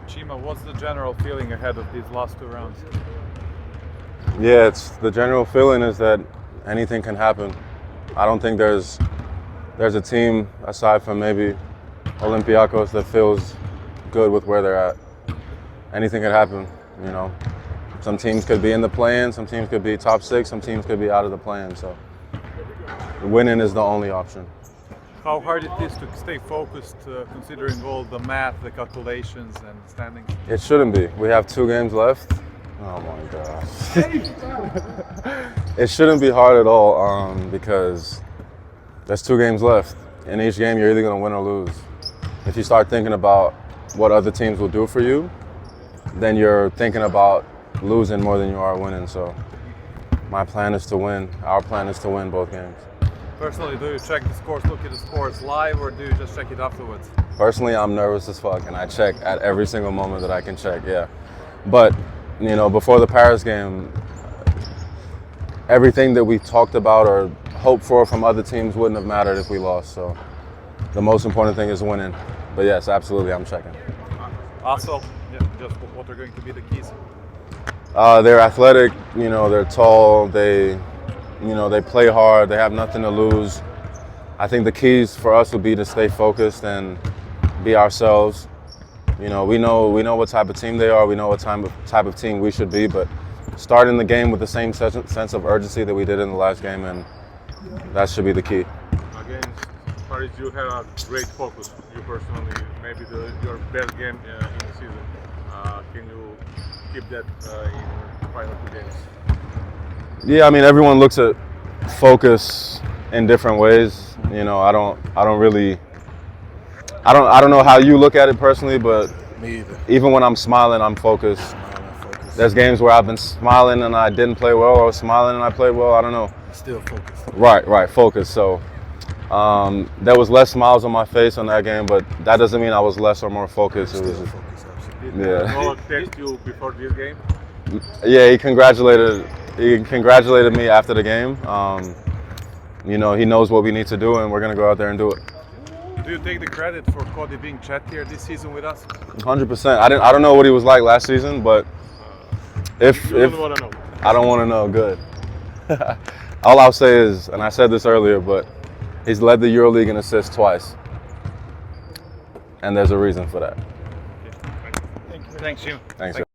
Čima, what's the general feeling ahead of these last 2 rounds? Yeah, the general feeling is that anything can happen. I don't think there's a team aside from maybe Olympiacos that feels good with where they're at. Anything could happen, you know. Some teams could be in the play-in, some teams could be top 6, some teams could be out of the play-in. So winning is the only option. How hard it is to stay focused considering all the math, the calculations and standings? It shouldn't be. We have 2 games left. Oh my gosh. It shouldn't be hard at all because there's 2 games left. In each game, you're either going to win or lose. If you start thinking about what other teams will do for you, then you're thinking about losing more than you are winning. So my plan is to win. Our plan is to win both games. Personally, do you check the scores, look at the scores live, or do you just check it afterwards? Personally, I'm nervous as fuck, and I check at every single moment that I can check, yeah. But, you know, before the Paris game, everything that we talked about or hoped for from other teams wouldn't have mattered if we lost. So the most important thing is winning. But yes, absolutely, I'm checking. Asvel, yeah, just what are going to be the keys? They're athletic, you know, they're tall, they play hard, they have nothing to lose. I think the keys for us would be to stay focused and be ourselves. You know, we know what type of team they are, we know what type of team we should be, but starting the game with the same sense of urgency that we did in the last game, and that should be the key. Against Paris, you have a great focus. You personally, maybe your best game in the season. Can you keep that in the final 2 games? Yeah, I mean, everyone looks at focus in different ways. You know, I don't know how you look at it personally, but Me either. even when I'm smiling, I'm focused. There's games where I've been smiling and I didn't play well, or smiling and I played well. I don't know. Still focused. Right, focus. So there was less smiles on my face on that game, but that doesn't mean I was less or more focused. It was Still just, focused, absolutely. Did Yeah. Noah text you before this game? yeah, he congratulated me after the game. You know, he knows what we need to do, and we're gonna go out there and do it. Do you take the credit for Cody being chattier this season with us? 100%. I don't know what he was like last season, but if You don't want to know. I don't want to know, good. All I'll say is, and I said this earlier, but he's led the EuroLeague in assists twice, and there's a reason for that. Thanks, Jim. Thanks.